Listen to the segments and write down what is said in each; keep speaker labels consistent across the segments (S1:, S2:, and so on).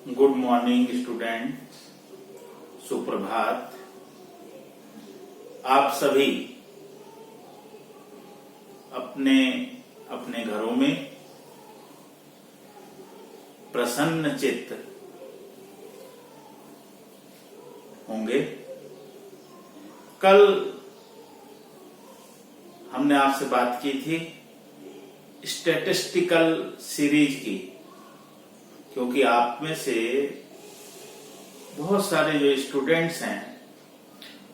S1: Good morning student, सुप्रभात। आप सभी अपने अपने घरों में प्रसन्न चित्त होंगे। कल हमने आपसे बात की थी स्टैटिस्टिकल सीरीज की, क्योंकि आप में से बहुत सारे जो स्टूडेंट्स हैं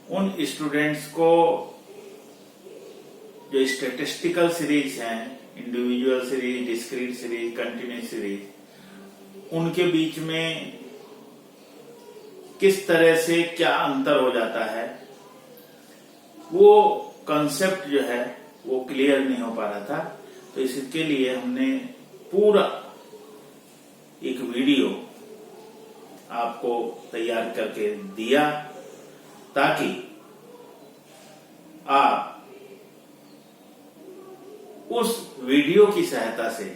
S1: उन स्टूडेंट्स को जो स्टैटिस्टिकल सीरीज हैं, individual series, discrete series, continuous series, उनके बीच में किस तरह से क्या अंतर हो जाता है, वो कंसेप्ट जो है वो क्लियर नहीं हो पा रहा था। तो इसके लिए हमने पूरा एक वीडियो आपको तैयार करके दिया ताकि आप उस वीडियो की सहायता से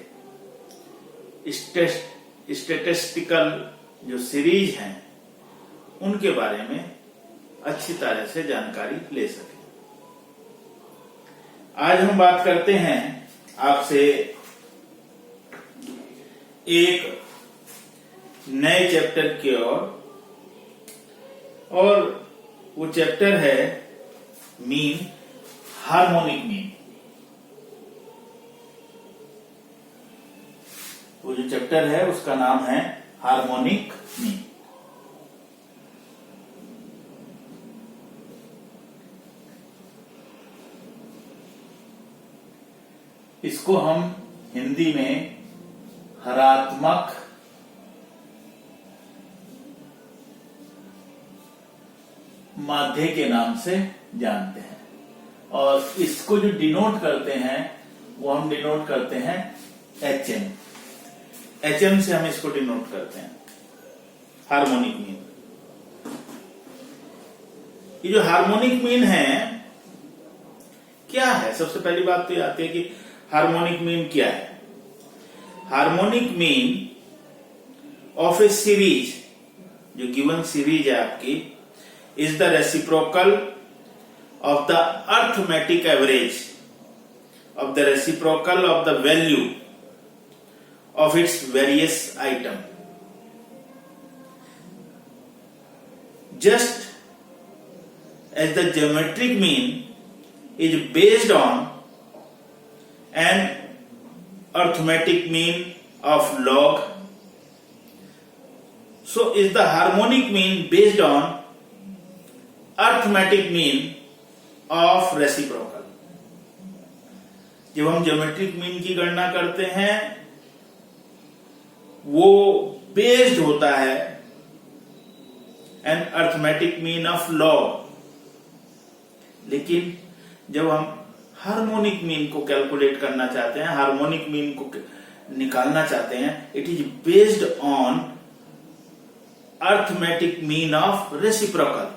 S1: स्टैटिस्टिकल जो सीरीज हैं उनके बारे में अच्छी तरह से जानकारी ले सकें। आज हम बात करते हैं आपसे एक नए चैप्टर की और वो चैप्टर है मीन, हार्मोनिक मीन। वो जो चैप्टर है उसका नाम है हार्मोनिक मीन। इसको हम हिंदी में हरात्मक माध्य के नाम से जानते हैं, और इसको जो डिनोट करते हैं वो हम डिनोट करते हैं HM। HM से हम इसको डिनोट करते हैं, हार्मोनिक मीन। ये जो हार्मोनिक मीन है क्या है? सबसे पहली बात तो ये आती है कि हार्मोनिक मीन क्या है। Harmonic mean of A series, जो गिवन सीरीज है आपकी, is the reciprocal of the arithmetic average of the reciprocal of the value of its various item. Just as the geometric mean is based on an arithmetic mean of log, so is the harmonic mean based on arithmetic mean of reciprocal. जब हम geometric mean की गणना करते हैं वो based होता है an arithmetic mean of log, लेकिन जब हम हार्मोनिक मीन को कैलकुलेट करना चाहते हैं, हार्मोनिक मीन को निकालना चाहते हैं, it is based on arithmetic mean of reciprocal.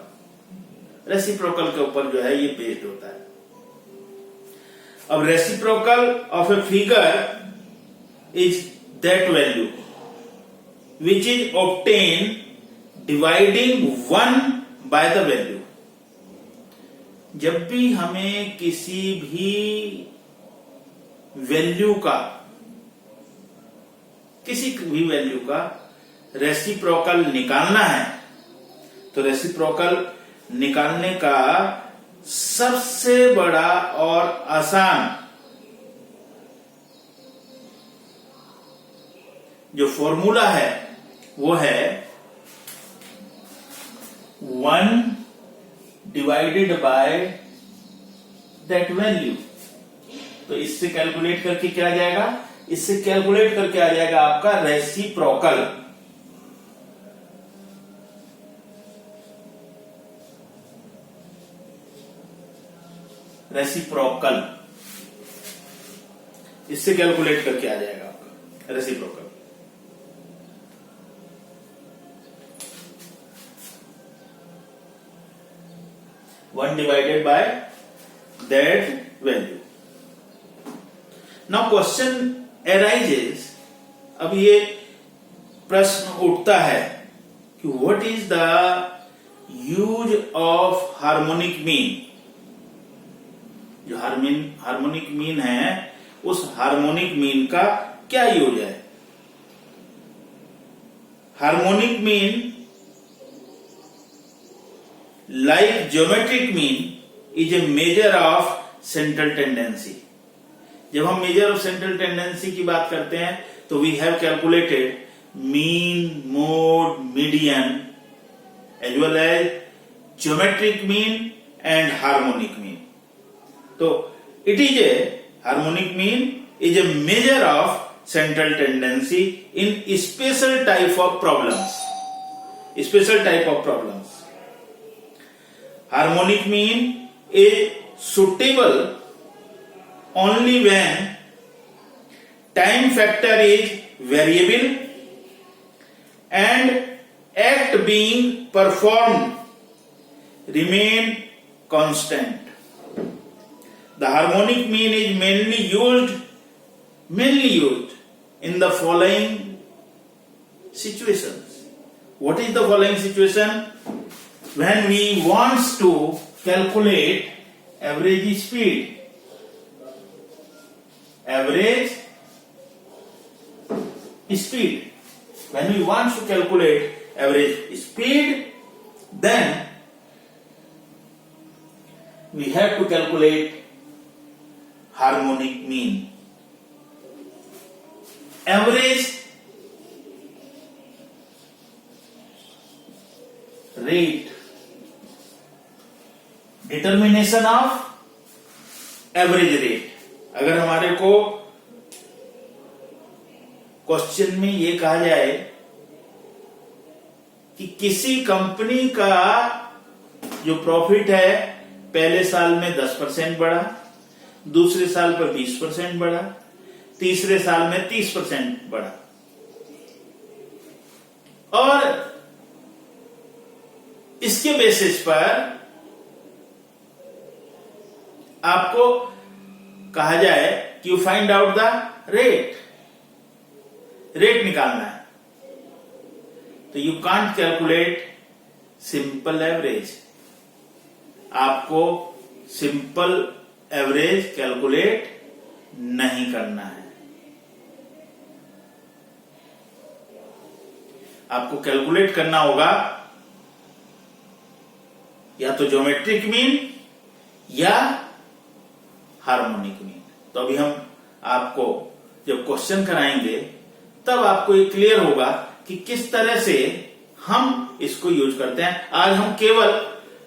S1: Reciprocal के ऊपर जो है ये बेस्ड होता है। अब reciprocal of a figure is that value which is obtained dividing 1 by the value। जब भी हमें किसी भी वैल्यू का रेसिप्रोकल निकालना है, तो रेसिप्रोकल निकालने का सबसे बड़ा और आसान जो फॉर्मूला है वो है 1 डिवाइडेड बाय दैट वैल्यू। तो इससे कैलकुलेट करके क्या आ जाएगा? इससे कैलकुलेट करके आ जाएगा आपका रेसिप्रोकल। रेसिप्रोकल इससे कैलकुलेट करके आ जाएगा आपका reciprocal. 1 divided by that value. Now question arises, अब ये प्रश्न उठता है कि what is the use of harmonic mean. जो हार्मोनिक मीन है, उस हार्मोनिक मीन का क्या यूज है। Harmonic mean like geometric mean is a measure of central tendency। जब हम measure of central tendency की बात करते हैं तो we have calculated mean, mode, median as well as geometric mean and harmonic mean। तो it is a harmonic mean is a measure of central tendency in special type of problems। special type of problems। Harmonic mean is suitable only when time factor is variable and act being performed remain constant। The harmonic mean is mainly used in the following situations। What is the following situation? When we want to calculate average speed, when we want to calculate average speed, then we have to calculate harmonic mean। Average rate, determination of average rate. अगर हमारे को question में ये कहा जाए कि किसी company का जो प्रॉफिट है पहले साल में 10% बढ़ा, दूसरे साल पर 20% बढ़ा, तीसरे साल में 30% बढ़ा, और इसके बेसिस पर आपको कहा जाए कि you find out the rate निकालना है, तो you can't calculate simple average. आपको सिंपल एवरेज कैलकुलेट नहीं करना है, आपको कैलकुलेट करना होगा या तो ज्योमेट्रिक मीन या हार्मोनिक मीन। तो अभी हम आपको जब क्वेश्चन कराएंगे तब आपको ये क्लियर होगा कि किस तरह से हम इसको यूज करते हैं। आज हम केवल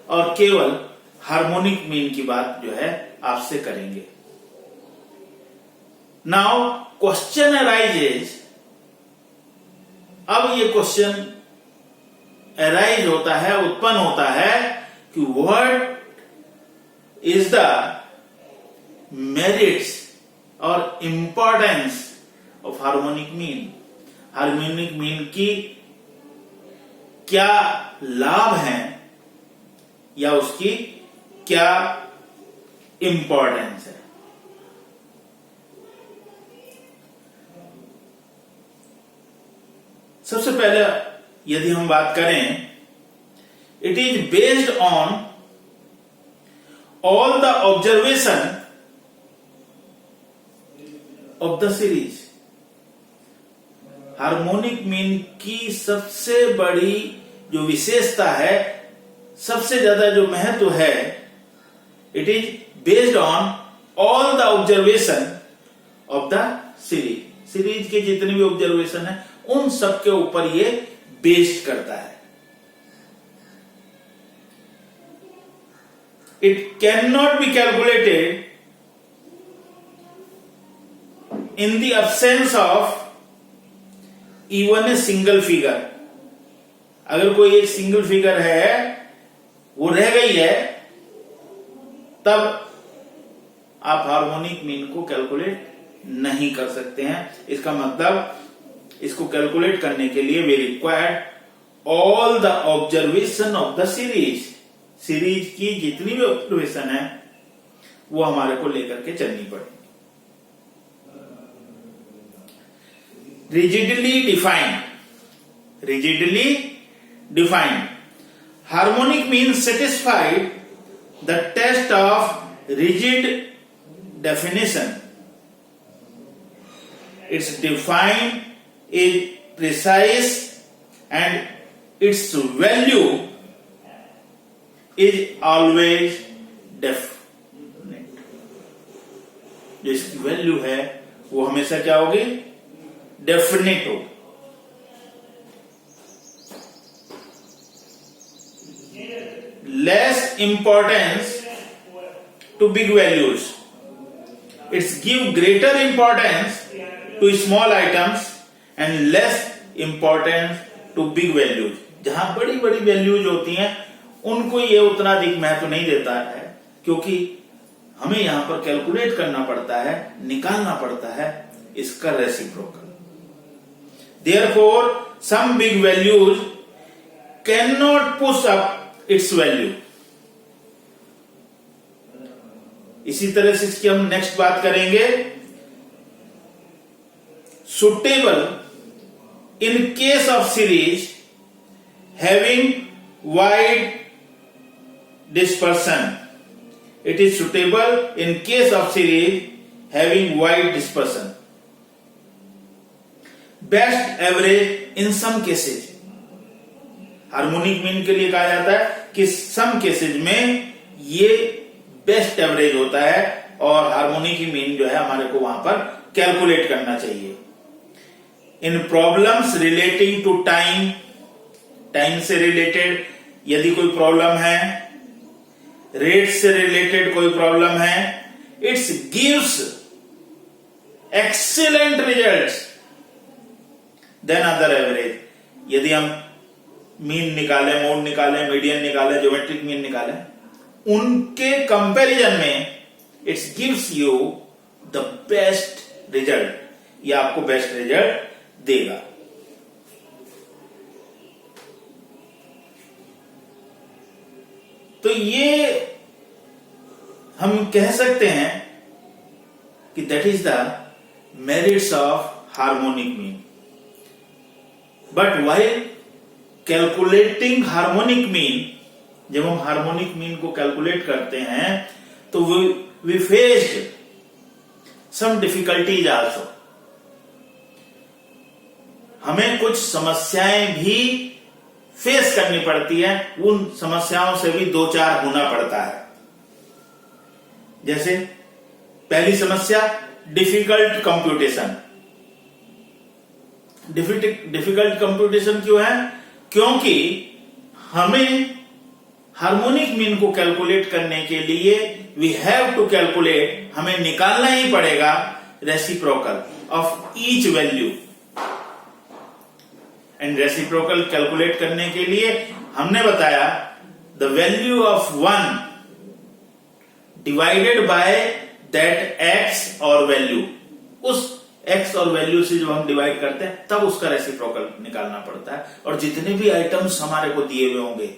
S1: और केवल हार्मोनिक मीन की बात जो है आपसे करेंगे। नाउ क्वेश्चन अराइजेज, अब ये क्वेश्चन अराइज होता है, उत्पन्न होता है कि व्हाट इज द मेरिट्स और importance of harmonic mean. Harmonic mean की क्या लाभ हैं या उसकी क्या इंपॉर्टेंस है। सबसे पहले यदि हम बात करें, it is based on all the observation of the series. Harmonic mean की सबसे बड़ी जो विशेषता है, सबसे ज्यादा जो महत्व है, it is based on all the observation of the series. Series के जितने भी ऑब्जर्वेशन है उन सब के ऊपर ये बेस्ड करता है। It can not be calculated in the absence of even a single figure। अगर कोई एक सिंगल फिगर है वो रह गई है, तब आप हार्मोनिक मीन को कैलकुलेट नहीं कर सकते हैं। इसका मतलब इसको कैलकुलेट करने के लिए we required all the observation of the series. Series की जितनी भी ऑब्जर्वेशन है वो हमारे को लेकर के चलनी पड़ेगी। rigidly defined, rigidly defined. Harmonic mean satisfied the test of rigid definition. Its defined is precise and its value is always definite. जो इसकी वैल्यू है वो हमेशा क्या होगी? डेफिनेट होगी. Less importance to big values. It's give greater importance to small items and less importance to big values. जहां बड़ी बड़ी वैल्यूज होती हैं उनको ये उतना अधिक महत्व नहीं देता है, क्योंकि हमें यहां पर कैलकुलेट करना पड़ता है, निकालना पड़ता है इसका reciprocal. Therefore, some big values cannot push up its value. इसी तरह से इसकी हम नेक्स्ट बात करेंगे. Suitable in case of series having wide dispersion. It is suitable in case of series having wide dispersion. Best average in some cases. Harmonic mean के लिए कहा जाता है कि सम केसेज में ये बेस्ट एवरेज होता है और हार्मोनिक मीन जो है हमारे को वहां पर कैलकुलेट करना चाहिए. In problems relating to time, time से रिलेटेड यदि कोई प्रॉब्लम है, रेट से रिलेटेड कोई प्रॉब्लम है, it's gives excellent results than other average. यदि हम मीन निकाले, मोड निकाले, मीडियन निकाले, ज्योमेट्रिक मीन निकाले, उनके कंपैरिजन में it's gives you the best result, ये आपको बेस्ट रिजल्ट देगा. तो ये हम कह सकते हैं कि that is the merits of harmonic mean. But while calculating harmonic mean, जब हम हार्मोनिक मीन को कैलकुलेट करते हैं तो we faced some difficulties also. हमें कुछ समस्याएं भी फेस करनी पड़ती है, उन समस्याओं से भी दो चार होना पड़ता है. जैसे पहली समस्या डिफिकल्ट कंप्यूटेशन. डिफिकल्ट कंप्यूटेशन क्यों है? क्योंकि हमें हार्मोनिक मीन को कैलकुलेट करने के लिए वी हैव टू कैलकुलेट, हमें निकालना ही पड़ेगा reciprocal of each value. And reciprocal calculate करने के लिए हमने बताया the value of 1 divided by that x और वैल्यू. उस एक्स और वैल्यू से जब हम डिवाइड करते हैं तब उसका रेसिप्रोकल निकालना पड़ता है. और जितने भी आइटम्स हमारे को दिए हुए होंगे,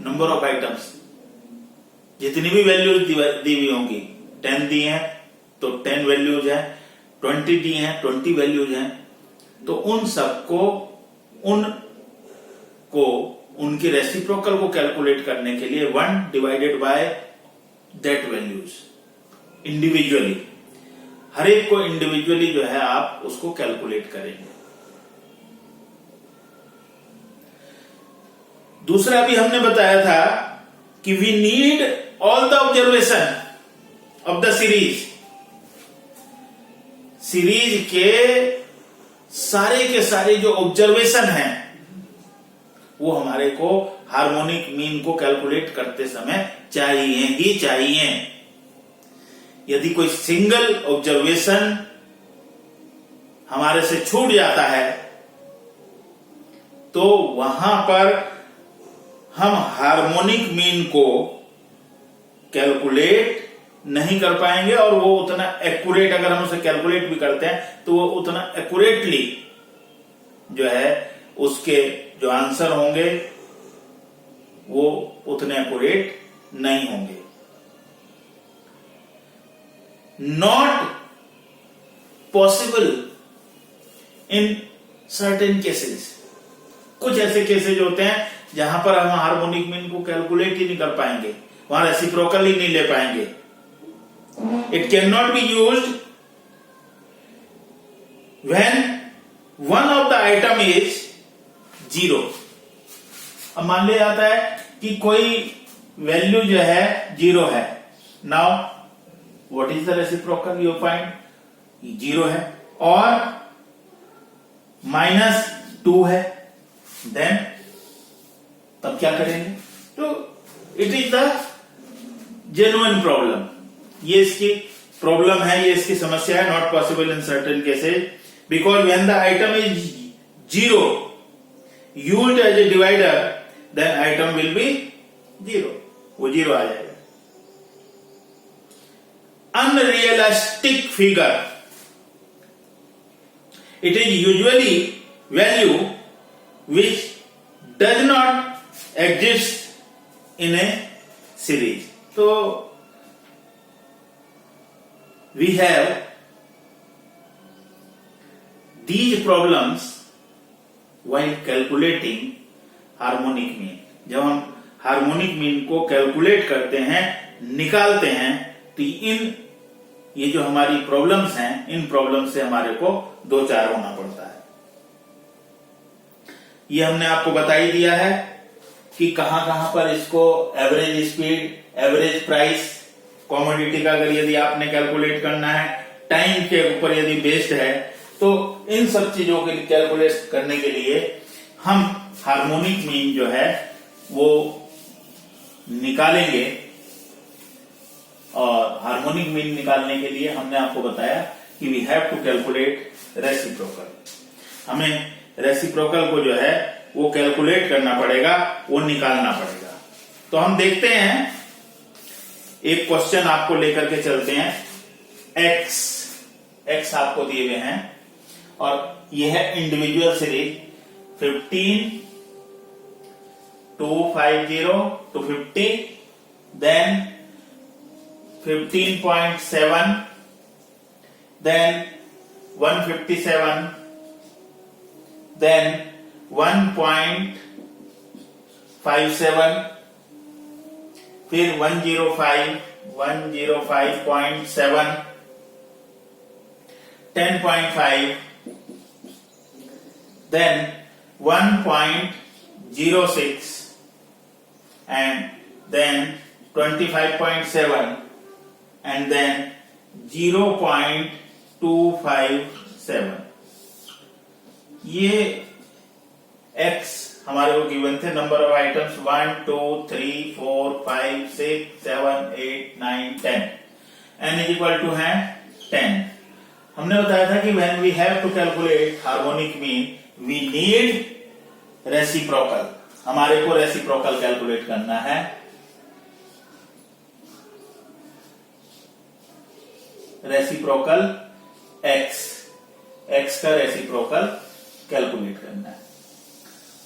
S1: नंबर ऑफ आइटम्स, जितनी भी वैल्यूज दी हुई होंगी, 10 दी हैं तो 10 वैल्यूज हैं, 20 दी हैं 20 वैल्यूज हैं, तो उन सबको उनके रेसिप्रोकल को कैलकुलेट करने के लिए 1 divided by that values individually, हर एक को इंडिविजुअली जो है आप उसको कैलकुलेट करेंगे. दूसरा भी हमने बताया था कि we need all the observation of the series. Series के सारे जो ऑब्जर्वेशन हैं वो हमारे को हार्मोनिक मीन को कैलकुलेट करते समय चाहिए ही चाहिए. यदि कोई सिंगल ऑब्जर्वेशन हमारे से छूट जाता है तो वहां पर हम हार्मोनिक मीन को कैलकुलेट नहीं कर पाएंगे और वो उतना एक्यूरेट, अगर हम उसे कैलकुलेट भी करते हैं तो वो उतना एक्यूरेटली जो है उसके जो आंसर होंगे वो उतने एक्यूरेट नहीं होंगे. Not possible in certain cases. कुछ ऐसे केसेज होते हैं जहां पर हम हार्मोनिक मीन को कैलकुलेट ही नहीं कर पाएंगे, वहां रेसिप्रोकल ही नहीं ले पाएंगे। It can not be used when one of the item is 0। अब मान लिया जाता है कि कोई वैल्यू जो है 0 है। Now what is the reciprocal? You find 0 है और -2 है, देन तब क्या करेंगे? तो it is the genuine problem, ये इसकी प्रॉब्लम है, ये इसकी समस्या है। Not possible in certain cases because when the item is 0 used as a divider then item will be 0, वो 0 आ जाएगा। Unrealistic figure, it is usually value which does not exist in a series. So we have these problems while calculating harmonic mean. जब हम harmonic mean को calculate करते हैं, निकालते हैं, तो ये जो हमारी प्रॉब्लम्स हैं, इन प्रॉब्लम से हमारे को दो चार होना पड़ता है। ये हमने आपको बता ही दिया है कि कहां कहां पर इसको average speed, average price, commodity का अगर यदि आपने कैलकुलेट करना है, टाइम के ऊपर यदि बेस्ड है, तो इन सब चीजों के कैलकुलेट करने के लिए हम हार्मोनिक मीन जो है वो निकालेंगे। और हार्मोनिक मीन निकालने के लिए हमने आपको बताया कि we have to calculate reciprocal. हमें रेसिप्रोकल को जो है वो कैलकुलेट करना पड़ेगा, वो निकालना पड़ेगा। तो हम देखते हैं, एक क्वेश्चन आपको लेकर के चलते हैं। एक्स आपको दिए हुए हैं और यह है individual series 15 250 to 50, then 15.7, then 157, then 1.57, फिर 105, 105.7, 10.5, then 1.06, and then 25.7, and then 0.257। ये x हमारे को गिवन थे। Number of items 1 2 3 4 5 6 7 8 9 10, n is equal to है 10। हमने बताया था कि when we have to calculate harmonic mean we need reciprocal. हमारे को रेसिप्रोकल कैलकुलेट करना है। रेसिप्रोकल x का रेसिप्रोकल कैलकुलेट करना है।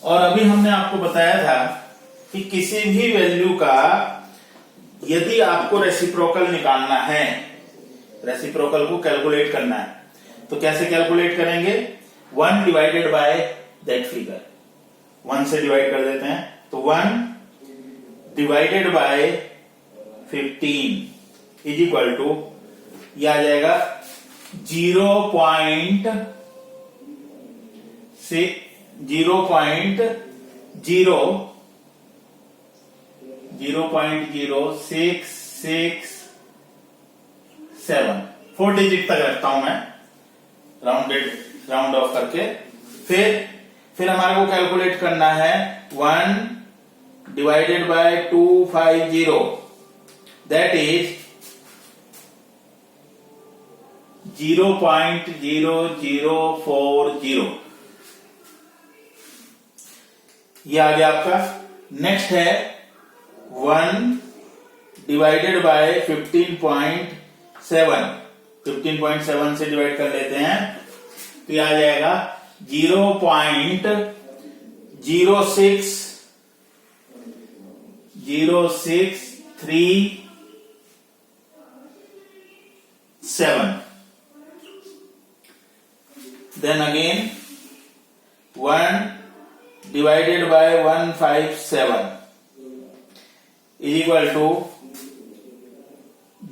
S1: और अभी हमने आपको बताया था कि किसी भी वैल्यू का यदि आपको रेसिप्रोकल निकालना है, रेसिप्रोकल को कैलकुलेट करना है, तो कैसे कैलकुलेट करेंगे? 1 डिवाइडेड बाय दैट फिगर, 1 से डिवाइड कर देते हैं, तो 1 divided by 15 is equal to, यह आ जाएगा 0.0667, 4 डिजिट तक रखता हूं मैं, राउंड ऑफ करके। फिर हमारे को कैलकुलेट करना है 1 डिवाइडेड बाय 250, दैट इज 0.0040। ये आ गया आपका। नेक्स्ट है 1 डिवाइडेड बाय 15.7, 15.7 से डिवाइड कर लेते हैं, तो ये आ जाएगा 0.0637। Then again 1 divided by 157 is equal to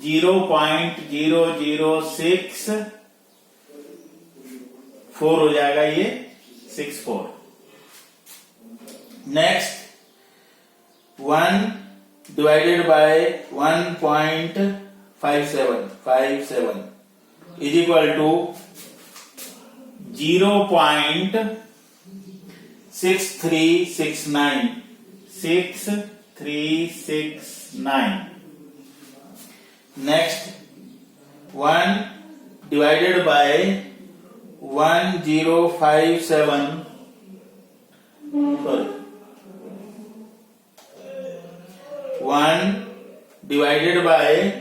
S1: 0.0064 हो जाएगा ये 64। Next 1 divided by 1.57 is equal to 0.6369 next 1 divided by 1057 sorry 1 divided by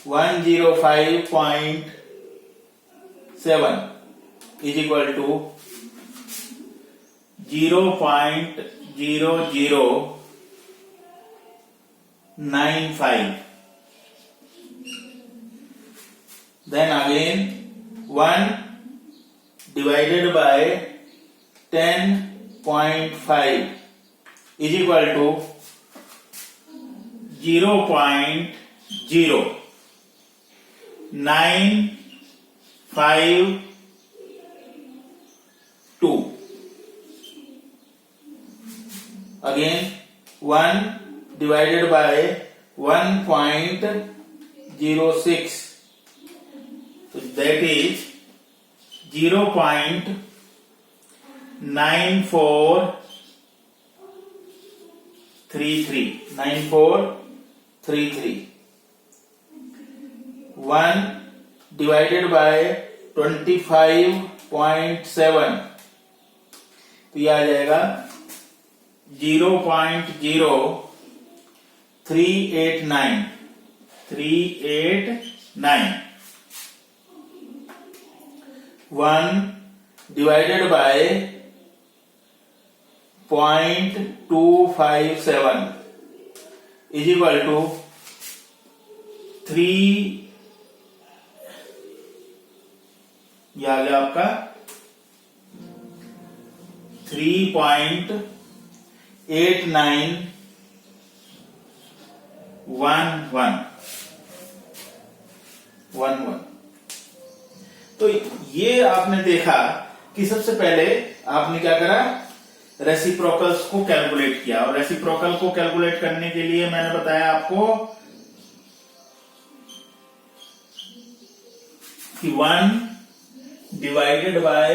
S1: 105.7 is equal to 0.0095 then again 1 divided by 10.5 is equal to 0.0952 again 1 divided by 1.06 so that is 9433 1 divided by 25.7 तो ये आ जाएगा 0.0389 1 divided by 0.257 is equal to 3 ये आ गया आपका 3.8911 तो ये आपने देखा कि सबसे पहले आपने क्या करा, रेसिप्रोकल्स को कैलकुलेट किया। और रेसिप्रोकल को कैलकुलेट करने के लिए मैंने बताया आपको कि 1 डिवाइडेड बाय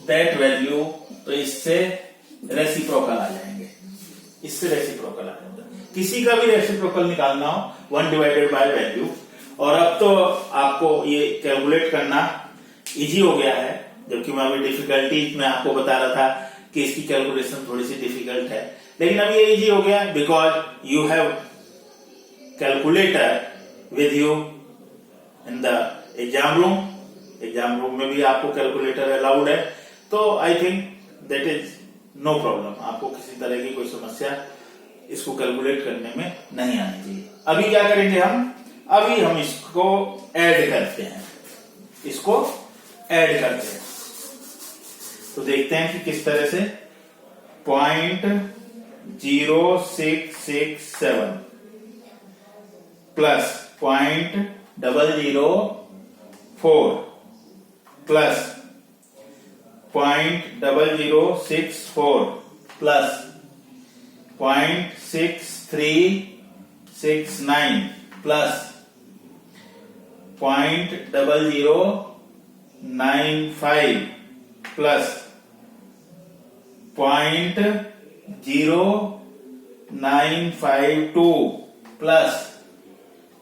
S1: दैट वैल्यू, तो इससे रेसिप्रोकल आ जाएंगे, इससे रेसिप्रोकल आ जाएगा। किसी का भी रेसिप्रोकल निकालना हो 1 डिवाइडेड बाय वैल्यू। और अब तो आपको ये कैलकुलेट करना इजी हो गया है, जबकि मैं अभी डिफिकल्टी में आपको बता रहा था कि इसकी कैलकुलेशन थोड़ी सी डिफिकल्ट है, लेकिन अब ये इजी हो गया because you have calculator with you in the exam room. Exam room में भी आपको कैलकुलेटर अलाउड है, तो I think that is no problem. आपको किसी तरह की कोई समस्या इसको कैलकुलेट करने में नहीं आनी चाहिए। अभी क्या करेंगे अभी हम इसको ऐड करते हैं, इसको ऐड करते हैं। तो देखते हैं कि किस तरह से 0.0667 plus 0.004 plus 0.0064 plus 0.6369 plus 0.0095 plus 0.0952 plus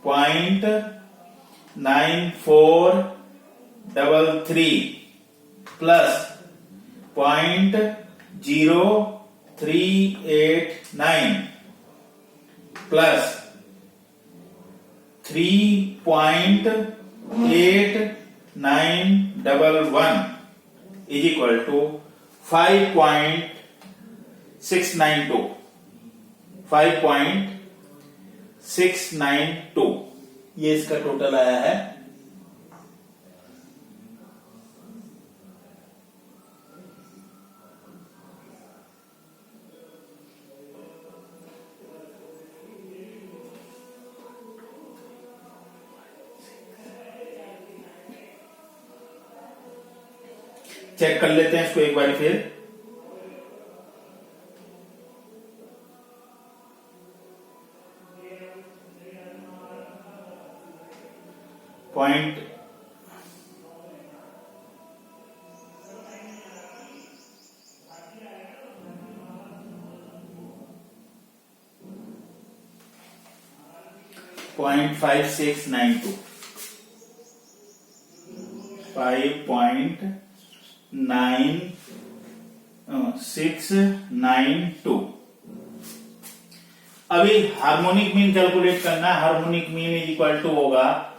S1: 0.9433 plus 0.0389 plus 3.8911 is equal to 5.692 5.692 ये इसका टोटल आया है। चेक कर लेते हैं इसको एक बार फिर। पॉइंट 0.5692 5.9692। अभी हार्मोनिक मीन कैलकुलेट करना है। Harmonic mean is equal to होगा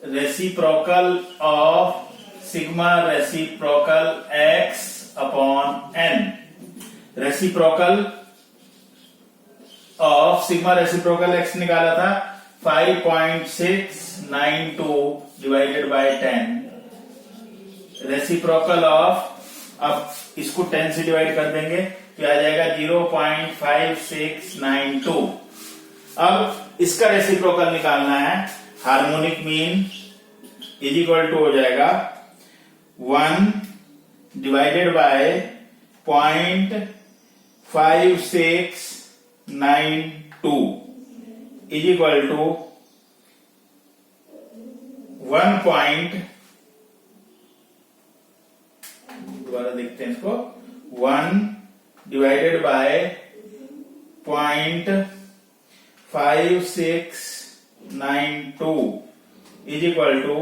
S1: reciprocal of sigma reciprocal x upon n। Reciprocal of sigma reciprocal x निकाला था 5.692 डिवाइडेड बाय 10। रेसिप्रोकल ऑफ, अब इसको 10 से डिवाइड कर देंगे तो आ जाएगा 0.5692। अब इसका रेसिप्रोकल निकालना है। Harmonic mean is equal to हो जाएगा 1 divided by 0.5692 is equal to 1 point, दोबारा देखते हैं इसको, 1 divided by 0.5692 is equal to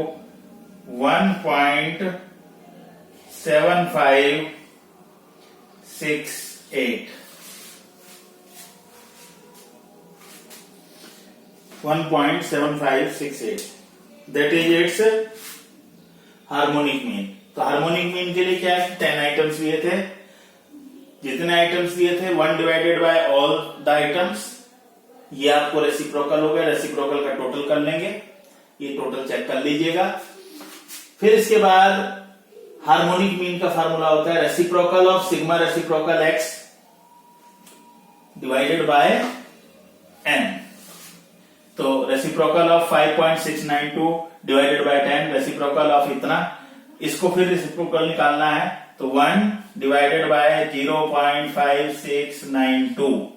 S1: 1.7568। 1.7568 that is its harmonic mean. तो हार्मोनिक मीन के लिए क्या है, 10 आइटम्स लिए थे। जितने आइटम्स दिए थे 1 divided bye all the items, ये आपको रेसिप्रोकल हो गया। रेसिप्रोकल का टोटल कर लेंगे, ये टोटल चेक कर लीजिएगा। फिर इसके बाद हार्मोनिक मीन का फार्मूला होता है reciprocal of sigma reciprocal x divided by n। तो reciprocal of 5.692 divided by 10, reciprocal of इतना, इसको फिर रेसिप्रोकल निकालना है तो 1 डिवाइडेड बाय 0.5692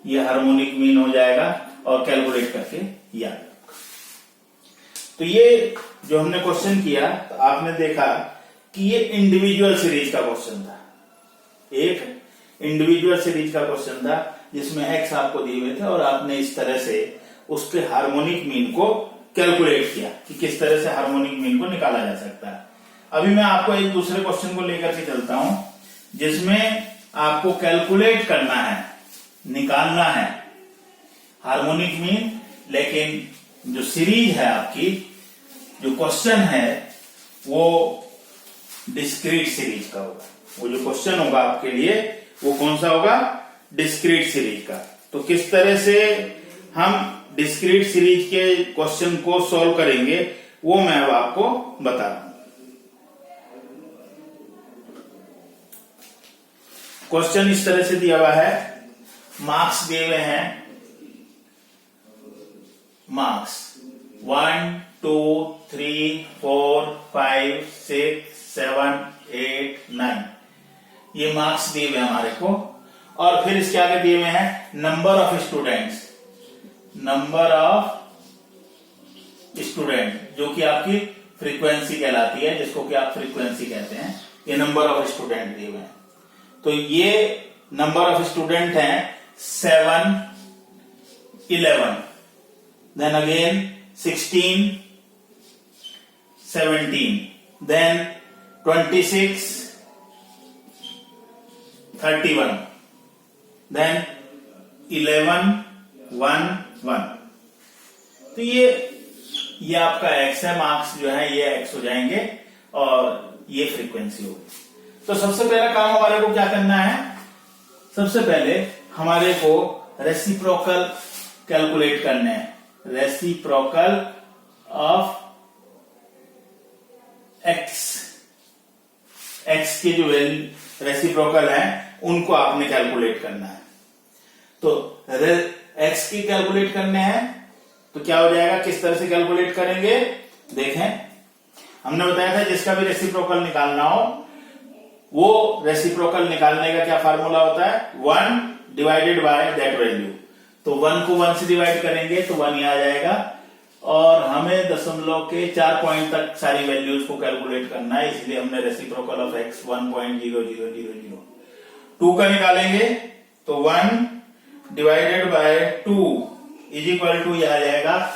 S1: ये हार्मोनिक मीन हो जाएगा और कैलकुलेट करके याद। तो ये जो हमने क्वेश्चन किया तो आपने देखा कि ये इंडिविजुअल सीरीज का क्वेश्चन था। एक इंडिविजुअल सीरीज का क्वेश्चन था जिसमें x आपको दिए हुए थे और आपने इस तरह से उसके हार्मोनिक मीन को कैलकुलेट किया कि किस तरह से हार्मोनिक मीन को निकाला जा सकता है। अभी मैं आपको एक दूसरे क्वेश्चन को लेकर के चलता हूं जिसमें आपको कैलकुलेट करना है, निकालना है हार्मोनिक मीन, लेकिन जो सीरीज है आपकी, जो क्वेश्चन है वो डिस्क्रीट सीरीज का होगा। वो जो क्वेश्चन होगा आपके लिए वो कौन सा होगा, डिस्क्रीट सीरीज का। तो किस तरह से हम डिस्क्रीट सीरीज के क्वेश्चन को सॉल्व करेंगे वो मैं अब आपको बता रहा हूं। क्वेश्चन इस तरह से दिया हुआ है, मार्क्स दिए हुए हैं, मार्क्स 1 2 3 4 5 6 7 8 9 ये मार्क्स दिए हुए हमारे को। और फिर इसके आगे दिए हुए हैं number of students, number of student जो कि आपकी फ्रीक्वेंसी कहलाती है, जिसको कि आप फ्रीक्वेंसी कहते हैं। ये नंबर ऑफ स्टूडेंट दिए हुए हैं। तो ये नंबर ऑफ स्टूडेंट हैं 7 11, देन अगेन 16 17, देन 26 31, देन 11 1 1। तो ये आपका x है, मार्क्स जो है ये x हो जाएंगे और ये फ्रीक्वेंसी होगी। तो सबसे पहला काम हमारे को क्या करना है, सबसे पहले हमारे को रेसिप्रोकल कैलकुलेट करने हैं। रेसिप्रोकल ऑफ x के जो वैल्यू रेसिप्रोकल है उनको आपने कैलकुलेट करना है। तो x की कैलकुलेट करने हैं तो क्या हो जाएगा, किस तरह से कैलकुलेट करेंगे देखें। हमने बताया था जिसका भी रेसिप्रोकल निकालना हो वो रेसिप्रोकल निकालने का क्या फार्मूला होता है, 1 डिवाइडेड बाय दैट वैल्यू। तो 1 को 1 से डिवाइड करेंगे तो 1 ही आ जाएगा, और हमें दशमलव के 4 पॉइंट तक सारी वैल्यूज को कैलकुलेट करना है, इसलिए हमने रेसिप्रोकल ऑफ x 1.0000। 2 का निकालेंगे तो 1 divided by 2 is equal to यह आ जाएगा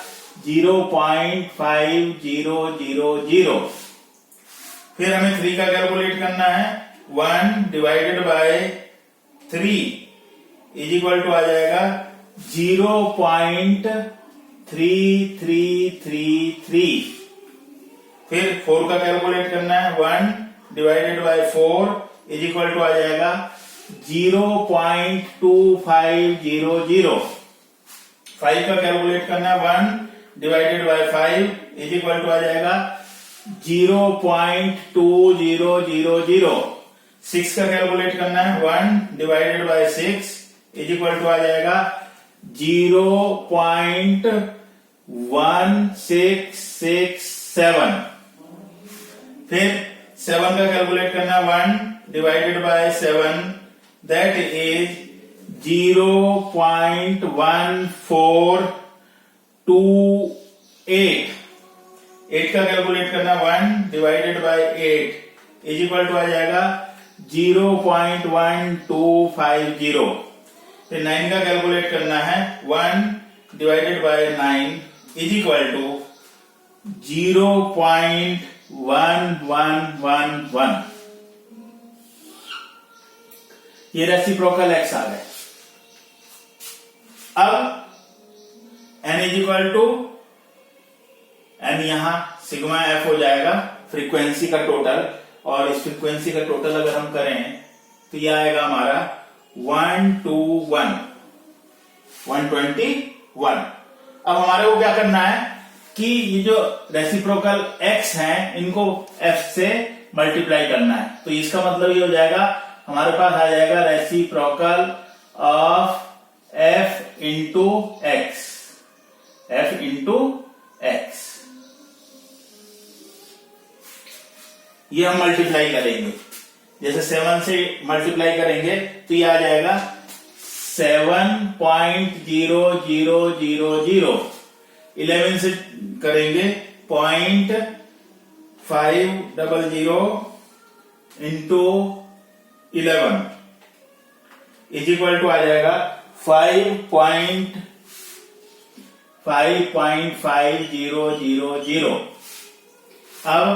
S1: 0.5000। फिर हमें 3 का कैलकुलेट करना है, 1 divided by 3 is equal to आ जाएगा 0.3333। फिर 4 का कैलकुलेट करना है, 1 divided by 4 is equal to आ जाएगा 0.2500। 5 का कैलकुलेट करना है, 1 divided by 5 is equal to आ जाएगा 0.2000। 6 का कैलकुलेट करना है, 1 divided by 6 is equal to आ जाएगा 0.1667। फिर 7 का कैलकुलेट करना है, 1 डिवाइडेड बाय 7 दैट इज 0.1428। 8 का कैलकुलेट करना, 1 divided by 8 is equal to आ जाएगा 0.1250। फिर 9 का कैलकुलेट करना है, 1 divided by 9 is equal to 0.1111। ये रेसिप्रोकल x आ गए। अब n is equal to n, यहां सिग्मा f हो जाएगा फ्रीक्वेंसी का टोटल, और इस फ्रीक्वेंसी का टोटल अगर हम करें तो यह आएगा हमारा 121। अब हमारे को क्या करना है कि ये जो रेसिप्रोकल x है इनको f से मल्टीप्लाई करना है। तो इसका मतलब ये हो जाएगा, हमारे पास आ जाएगा reciprocal of f into x. ये हम मल्टीप्लाई करेंगे, जैसे 7 से मल्टीप्लाई करेंगे तो ये आ जाएगा 7.0000। 11 से करेंगे 0.500 इंटू 11 इज इक्वल टू आ जाएगा 5.5000। अब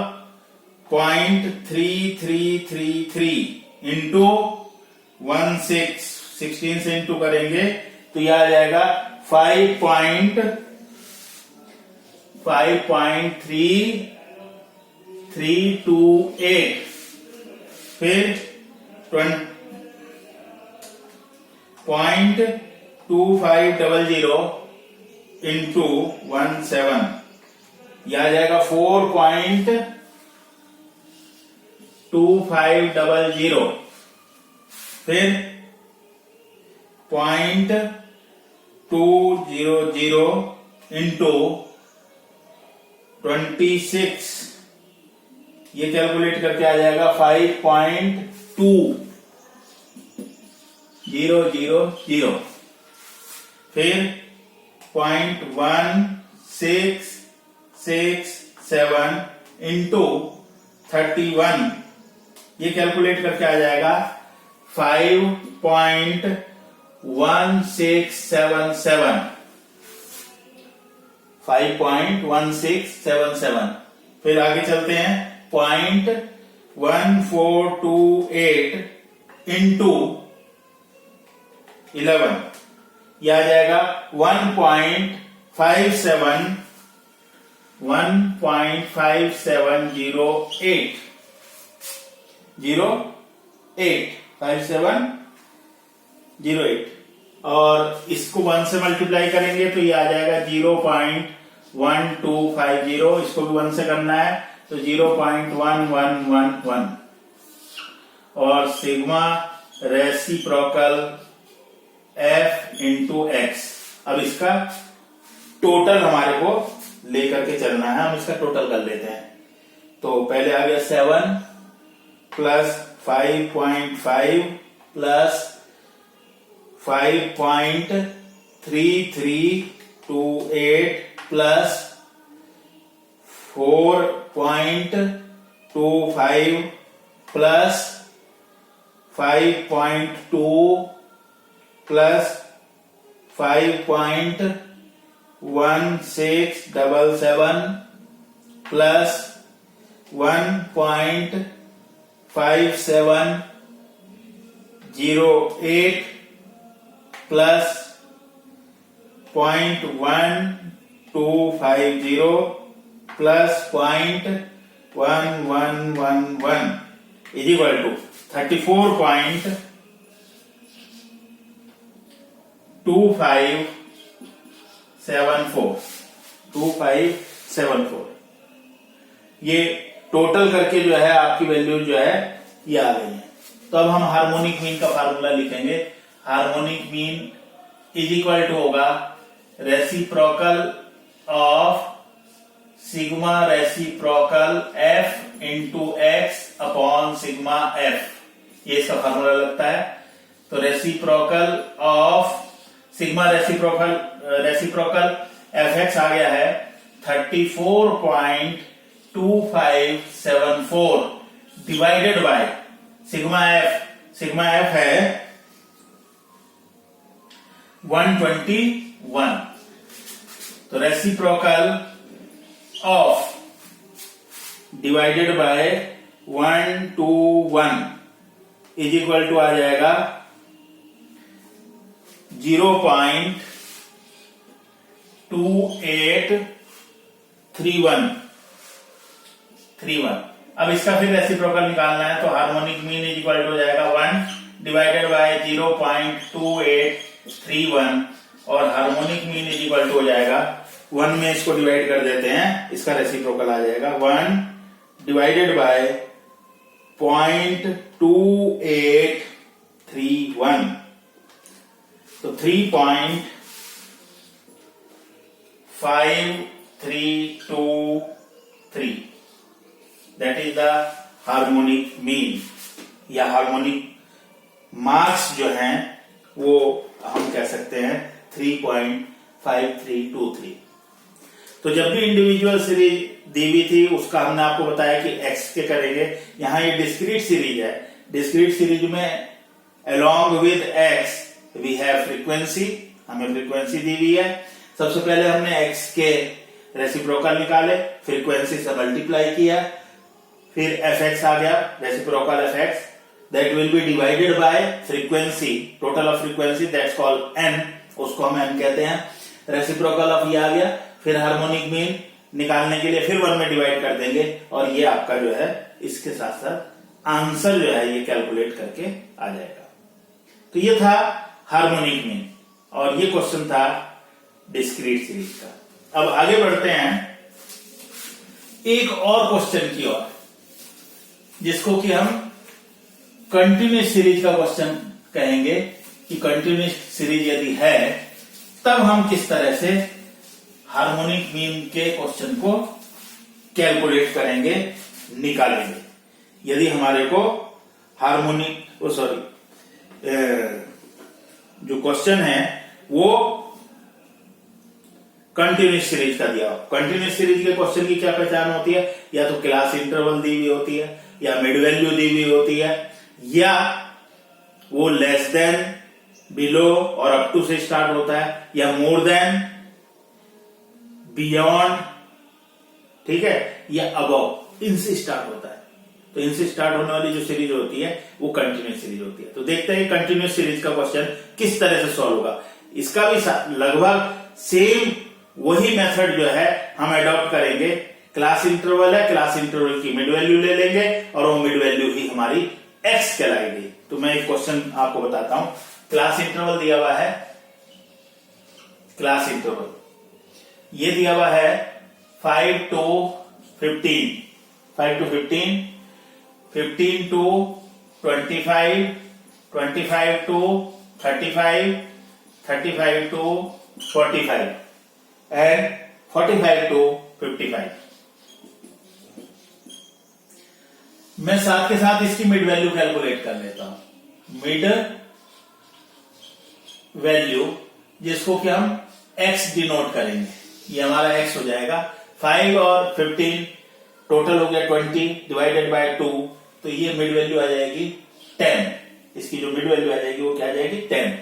S1: 0.3333 इंटू 16 से इंटू करेंगे तो यह आ जाएगा 5.3328। फिर 0.2500 इंटू 17 यह आ जाएगा 4.2500। फिर 0.200 इंटू 26 ये कैलकुलेट करके आ जाएगा 5.2000। फिर 0.1667 इंटू 31 ये कैलकुलेट करके आ जाएगा 5.1677। फिर आगे चलते हैं 0.1428 इंटू 11 यह आ जाएगा 1.5708 और इसको 1 से मल्टीप्लाई करेंगे तो ये आ जाएगा 0.1250। इसको भी 1 से करना है तो 0.1111 और sigma reciprocal f into x. अब इसका टोटल हमारे को लेकर के चलना है, हम इसका टोटल कर लेते हैं। तो पहले आ गया 7 plus 5.5 plus 5.3328 plus 4.25 plus 5.2 plus 5.1677 plus 1.5708 plus 0.1250 plus 0.1111 is equal to 34.2574 ये टोटल करके जो है आपकी वैल्यू जो है ये आ गई है। तो अब हम हार्मोनिक मीन का फार्मूला लिखेंगे। Harmonic mean is equal to होगा reciprocal of sigma reciprocal F into X upon sigma F, ये इसका फार्मूला लगता है। तो reciprocal of sigma reciprocal F X आ गया है 34.2574 डिवाइडेड बाय सिग्मा एफ है 121। तो reciprocal of divided by 121 is equal to आ जाएगा 0.2831। अब इसका फिर रेसिप्रोकल निकालना है, तो harmonic mean is equal to हो जाएगा 1 डिवाइडेड बाय 0.2831 और harmonic mean is equal to हो जाएगा 1 में इसको डिवाइड कर देते हैं, इसका रेसिप्रोकल आ जाएगा 1 डिवाइडेड बाय 0.2831। तो 3.5323 that is the harmonic mean या हार्मोनिक मार्क्स जो हैं वो हम कह सकते हैं 3.5323। तो जब भी इंडिविजुअल सीरीज दी हुई थी उसका हमने आपको बताया कि एक्स के करेंगे। यहां ये डिस्क्रीट सीरीज है, डिस्क्रीट सीरीज में along with X we have frequency, हमें फ्रीक्वेंसी दी हुई है। सबसे पहले हमने एक्स के रेसिप्रोकल निकाले, फ्रीक्वेंसी से मल्टीप्लाई किया, फिर एफ एक्स आ गया reciprocal F x that will be divided by frequency, total of frequency that's called an, उसको हम एन कहते हैं। रेसिप्रोकल ऑफ ये आ गया, फिर हार्मोनिक मीन निकालने के लिए फिर 1 में डिवाइड कर देंगे और ये आपका जो है इसके साथ साथ आंसर जो है ये कैलकुलेट करके आ जाएगा। तो ये था हार्मोनिक मीन और ये क्वेश्चन था डिस्क्रीट सीरीज का। अब आगे बढ़ते हैं एक और क्वेश्चन की ओर, जिसको कि हम कंटिन्यूस सीरीज का क्वेश्चन कहेंगे कि कंटिन्यूस सीरीज यदि है तब हम किस तरह से हार्मोनिक मीन के क्वेश्चन को कैलकुलेट करेंगे, निकालेंगे। यदि हमारे को हार्मोनिक जो क्वेश्चन है वो कंटिन्यूस सीरीज का दिया हो। कंटिन्यूस सीरीज के क्वेश्चन की क्या पहचान होती है? या तो क्लास इंटरवल दी हुई होती है, या मिड वैल्यू दी हुई होती है, या वो लेस देन, बिलो और अप टू से स्टार्ट होता है, या मोर देन, बियॉन्ड, ठीक है, या अबव, इनसे स्टार्ट होता है। तो इनसे स्टार्ट होने वाली जो सीरीज होती है वो कंटिन्यूस सीरीज होती है। तो देखते हैं कंटिन्यूस सीरीज का क्वेश्चन किस तरह से सॉल्व होगा। इसका भी लगभग सेम वही मेथड जो है हम अडॉप्ट करेंगे। क्लास इंटरवल है, क्लास इंटरवल की मिड वैल्यू ले लेंगे और वो मिड वैल्यू ही हमारी एक्स कहलाएगी। तो मैं एक क्वेश्चन आपको बताता हूं। क्लास इंटरवल दिया हुआ है, क्लास इंटरवल ये दिया हुआ है 5 to 15, 5 to 15, 15 to 25, 25 to 35, 35 to 45 and 45 to 55। मैं साथ के साथ इसकी मिड वैल्यू कैलकुलेट कर लेता हूं। मिड वैल्यू जिसको कि हम x डिनोट करेंगे, ये हमारा x हो जाएगा। 5 और 15 टोटल हो गया 20 डिवाइडेड बाय 2, तो ये मिड वैल्यू आ जाएगी 10। इसकी जो मिड वैल्यू आ जाएगी वो क्या आ जाएगी 10।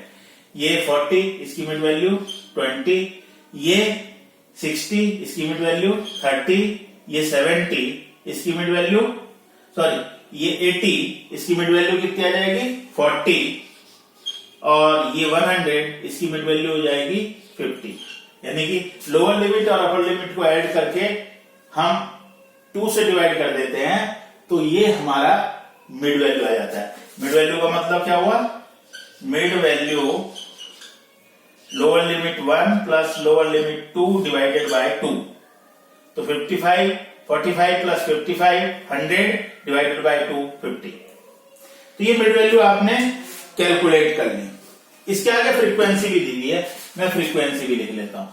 S1: ये 40 इसकी मिड वैल्यू 20, ये 60 इसकी मिड वैल्यू 30, ये 70 इसकी मिड वैल्यू ये 80 इसकी मिड वैल्यू कितनी आ जाएगी 40, और ये 100 इसकी मिड वैल्यू हो जाएगी 50। यानी कि लोअर लिमिट और अपर लिमिट को ऐड करके हम 2 से डिवाइड कर देते हैं, तो ये हमारा मिड वैल्यू आ जाता है। मिड वैल्यू का मतलब क्या हुआ, mid value lower limit 1 plus lower limit 2 divided by 2, तो 45 45 प्लस 55 100 डिवाइडेड बाय 2 50। तो ये मिड वैल्यू आपने कैलकुलेट कर ली। इसके आगे फ्रीक्वेंसी भी दी हुई है, मैं फ्रीक्वेंसी भी लिख लेता हूं।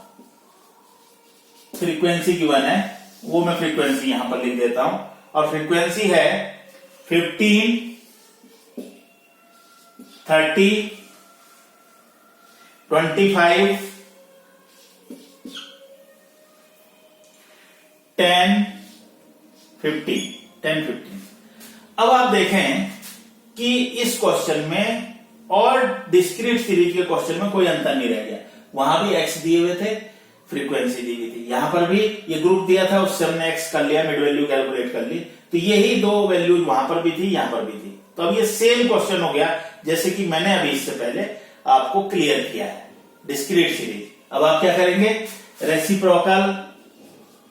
S1: फ्रीक्वेंसी गिवन है, वो मैं फ्रीक्वेंसी यहां पर लिख देता हूं, और फ्रीक्वेंसी है 15 30 25 10 15। अब आप देखें कि इस क्वेश्चन में और डिस्क्रीट सीरीज के क्वेश्चन में कोई अंतर नहीं रह गया। वहां भी एक्स दिए हुए थे, फ्रीक्वेंसी दी हुई थी, यहां पर भी ये ग्रुप दिया था, उससे हमने एक्स कर लिया, मिड वैल्यू कैलकुलेट कर ली, तो यही 2 वैल्यूज वहां पर भी थी, यहां पर भी थी। तो अब ये सेम क्वेश्चन हो गया जैसे कि मैंने अभी इससे पहले आपको क्लियर किया है, डिस्क्रीट सीरीज। अब आप क्या करेंगे, रेसिप्रोकल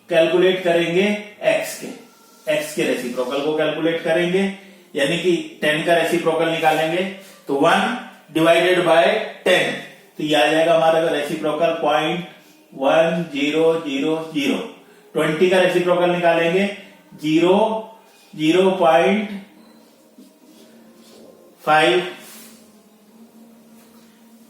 S1: कैलकुलेट करेंगे एक्स के रेसिप्रोकल को कैलकुलेट करेंगे, यानी कि 10 का रेसिप्रोकल निकालेंगे, तो 1 डिवाइडेड बाय 10, तो ये आ जाएगा हमारा रेसिप्रोकल 0.1000। 20 का रेसिप्रोकल निकालेंगे 0.5,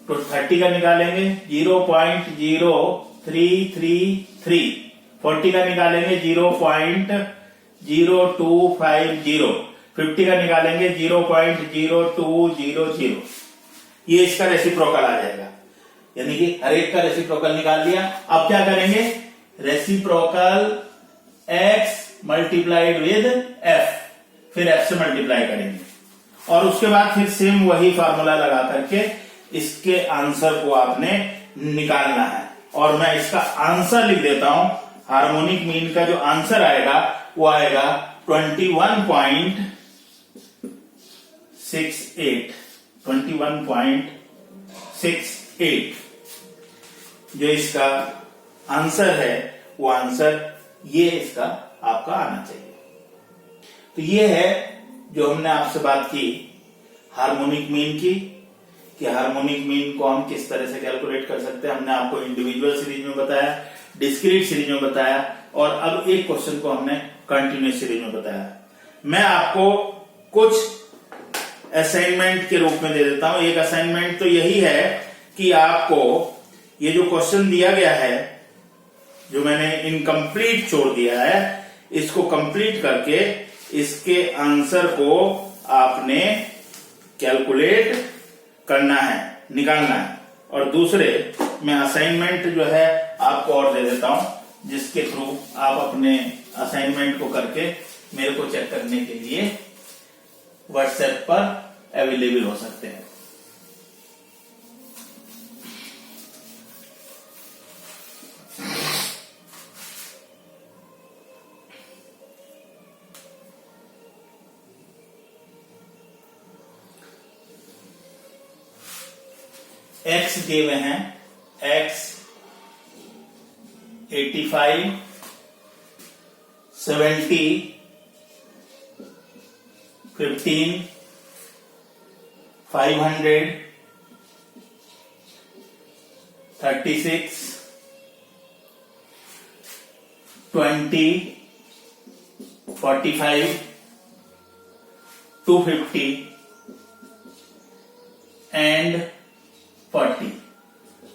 S1: तो 30 का निकालेंगे 0.0333, 40 का निकालेंगे 0.0250, 50 का निकालेंगे 0.0200। ये इसका रेसिप्रोकल आ जाएगा, यानी कि हर एक का रेसिप्रोकल निकाल लिया। अब क्या करेंगे, reciprocal x multiplied with f, फिर f से मल्टीप्लाई करेंगे, और उसके बाद फिर सेम वही फार्मूला लगा करके इसके आंसर को आपने निकालना है। और मैं इसका आंसर लिख देता हूं, हार्मोनिक मीन का जो आंसर आएगा वो आएगा 21.68। जो इसका आंसर है वो आंसर ये इसका आपका आना चाहिए। तो ये है जो हमने आपसे बात की हार्मोनिक मीन की, कि हार्मोनिक मीन को हम किस तरह से कैलकुलेट कर सकते हैं। हमने आपको इंडिविजुअल सीरीज में बताया, डिस्क्रीट सीरीज में बताया, और अब एक क्वेश्चन को हमने कंटिन्यूस सीरीज में बताया। मैं आपको कुछ असाइनमेंट के रूप में दे देता हूं। एक असाइनमेंट तो यही है कि आपको ये जो क्वेश्चन दिया गया है, जो मैंने इनकम्प्लीट छोड़ दिया है, इसको कंप्लीट करके इसके आंसर को आपने कैलकुलेट करना है, निकालना है। और दूसरे मैं असाइनमेंट जो है आपको और दे देता हूं, जिसके थ्रू आप अपने असाइनमेंट को करके मेरे को चेक करने के लिए व्हाट्सएप पर अवेलेबल हो सकते हैं। एक्स दिए हुए हैं, एक्स 85 70 15 500 36 20 45 250 एंड 40।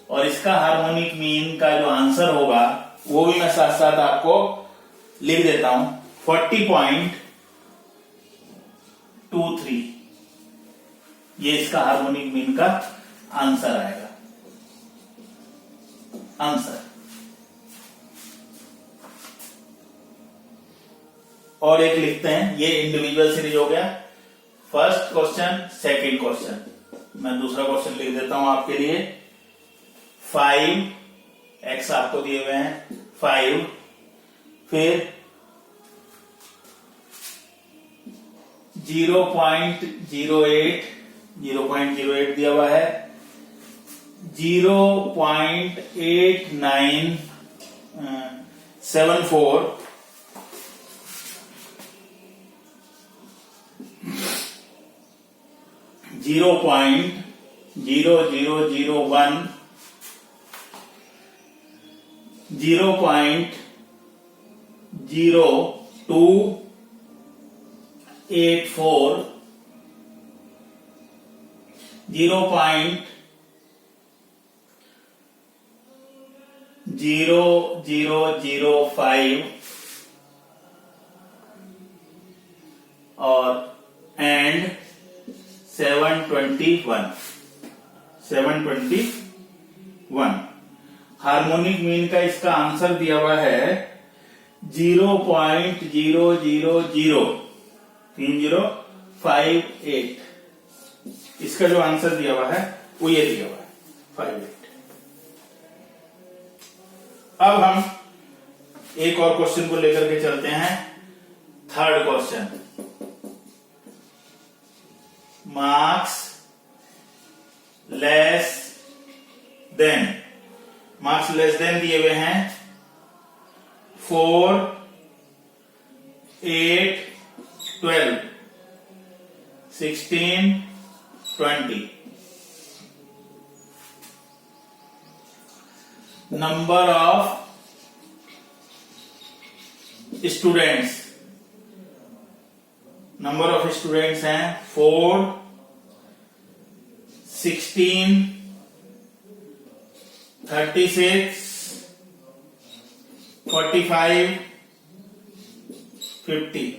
S1: और इसका हार्मोनिक मीन का जो आंसर होगा वो भी मैं साथ साथ आपको लिख देता हूं, 40.8 23। ये इसका हार्मोनिक मीन का आंसर आएगा। आंसर। और एक लिखते हैं, ये इंडिविजुअल सीरीज हो गया। First question, second question. मैं दूसरा क्वेश्चन लिख देता हूं आपके लिए। 5 एक्स आपको दिए हुए हैं 5, फिर 0.08 दिया हुआ है, 0.8974, 0.0001, 0.0284, 0.0005 और एंड 721। हार्मोनिक मीन का इसका आंसर दिया हुआ है 0.0003058। इसका जो आंसर दिया हुआ है वो ये दिया हुआ है 58। अब हम एक और क्वेश्चन को लेकर के चलते हैं। Third question, marks less than दिए हुए हैं 4, 8, 12, 16, 20। नंबर ऑफ स्टूडेंट्स हैं 4, 16, 36, 45, 50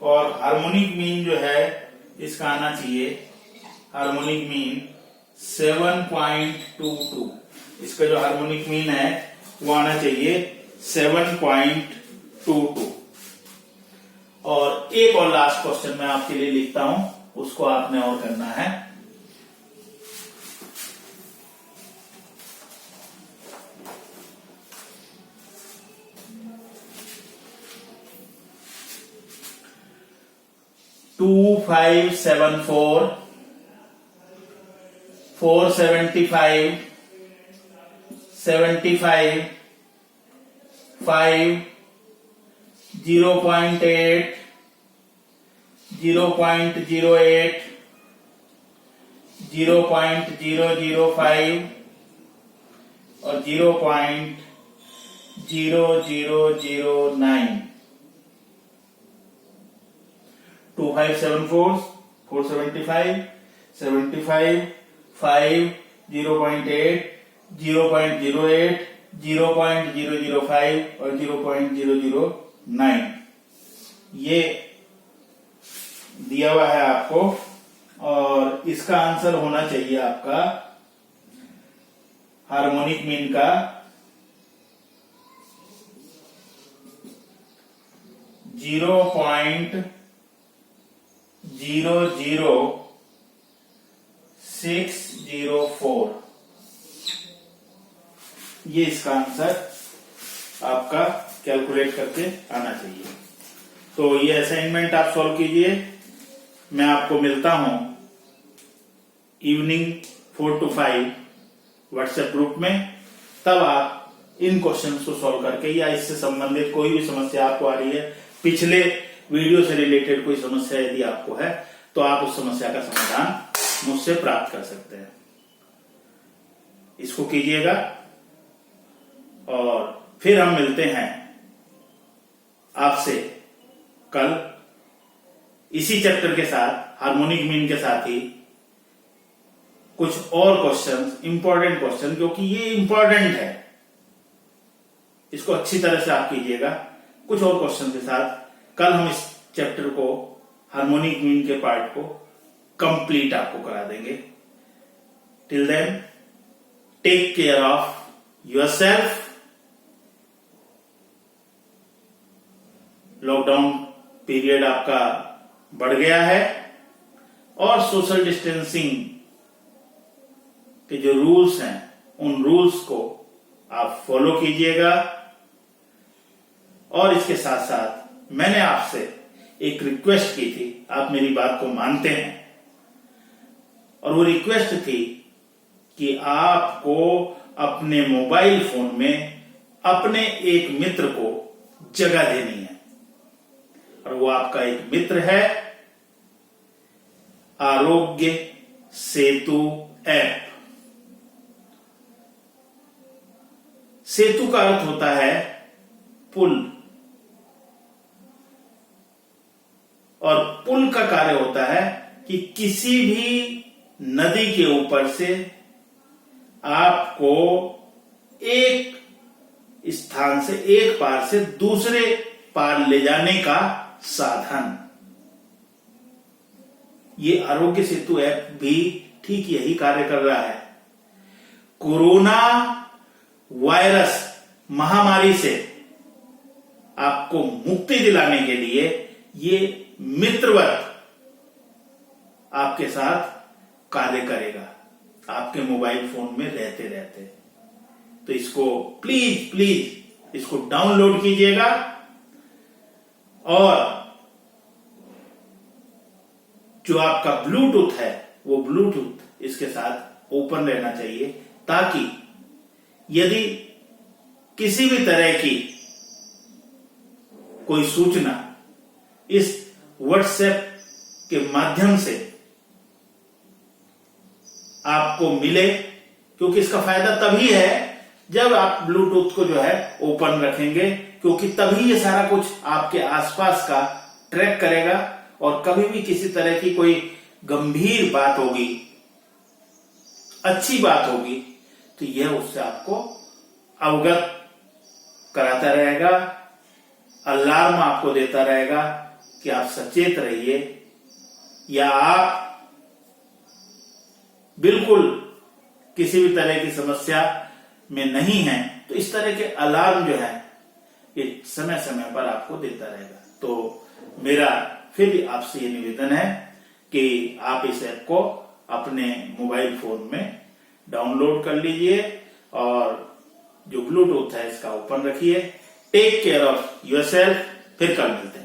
S1: और हार्मोनिक मीन जो है इसका आना चाहिए, हार्मोनिक मीन 7.22। इसका जो हार्मोनिक मीन है वो आना चाहिए 7.22। और एक और लास्ट क्वेश्चन मैं आपके लिए लिखता हूं, उसको आपने और करना है। टू 574, 475, 75, 5, 0.8, 0.08, 0.005 और 0.0009। 2574, 475, 75, 5, 0.8, 0.08, 0.005 और 0.009 ये दिया हुआ है आपको। और इसका आंसर होना चाहिए आपका हार्मोनिक मीन का 0.00604। ये इसका आंसर आपका कैलकुलेट करके आना चाहिए। तो ये असाइनमेंट आप सॉल्व कीजिए। मैं आपको मिलता हूं इवनिंग 4 to 5 व्हाट्सएप ग्रुप में। तब आप इन क्वेश्चंस को सॉल्व करके या इससे संबंधित कोई भी समस्या आपको आ रही है, पिछले वीडियो से रिलेटेड कोई समस्या यदि आपको है, तो आप उस समस्या का समाधान मुझसे प्राप्त कर सकते हैं। इसको कीजिएगा और फिर हम मिलते हैं आपसे कल इसी चैप्टर के साथ, हार्मोनिक मीन के साथ ही कुछ और क्वेश्चंस, इंपॉर्टेंट क्वेश्चन, क्योंकि ये इंपॉर्टेंट है, इसको अच्छी तरह से आप कीजिएगा। कुछ और क्वेश्चन के साथ कल हम इस चैप्टर को हार्मोनिक मीन के पार्ट को कंप्लीट आपको करा देंगे। Till then, take care of yourself. Lockdown period आपका बढ़ गया है और सोशल डिस्टेंसिंग के जो रूल्स हैं उन रूल्स को आप फॉलो कीजिएगा। और इसके साथ साथ मैंने आपसे एक रिक्वेस्ट की थी, आप मेरी बात को मानते हैं, और वो रिक्वेस्ट थी कि आपको अपने मोबाइल फोन में अपने एक मित्र को जगह देनी है, और वो आपका एक मित्र है आरोग्य सेतु ऐप। सेतु का अर्थ होता है पुल, और पुल का कार्य होता है कि किसी भी नदी के ऊपर से आपको एक स्थान से, एक पार से दूसरे पार ले जाने का साधन। ये आरोग्य सेतु ऐप भी ठीक यही कार्य कर रहा है। कोरोना वायरस महामारी से आपको मुक्ति दिलाने के लिए ये मित्रवत आपके साथ कार्य करेगा, आपके मोबाइल फोन में रहते रहते। तो इसको प्लीज प्लीज इसको डाउनलोड कीजिएगा, और जो आपका ब्लूटूथ है वो ब्लूटूथ इसके साथ ओपन रहना चाहिए, ताकि यदि किसी भी तरह की कोई सूचना इस व्हाट्सएप के माध्यम से आपको मिले, क्योंकि इसका फायदा तभी है जब आप ब्लूटूथ को जो है ओपन रखेंगे, क्योंकि तभी ये सारा कुछ आपके आसपास का ट्रैक करेगा, और कभी भी किसी तरह की कोई गंभीर बात होगी, अच्छी बात होगी, तो यह उससे आपको अवगत कराता रहेगा, अलार्म आपको देता रहेगा कि आप सचेत रहिए, या आप बिल्कुल किसी भी तरह की समस्या में नहीं है, तो इस तरह के अलार्म जो है ये समय समय पर आपको देता रहेगा। तो मेरा फिर भी आपसे ये निवेदन है कि आप इस ऐप को अपने मोबाइल फोन में डाउनलोड कर लीजिए, और जो ब्लूटूथ है इसका ओपन रखिए। Take care of yourself. फिर कल मिलते हैं।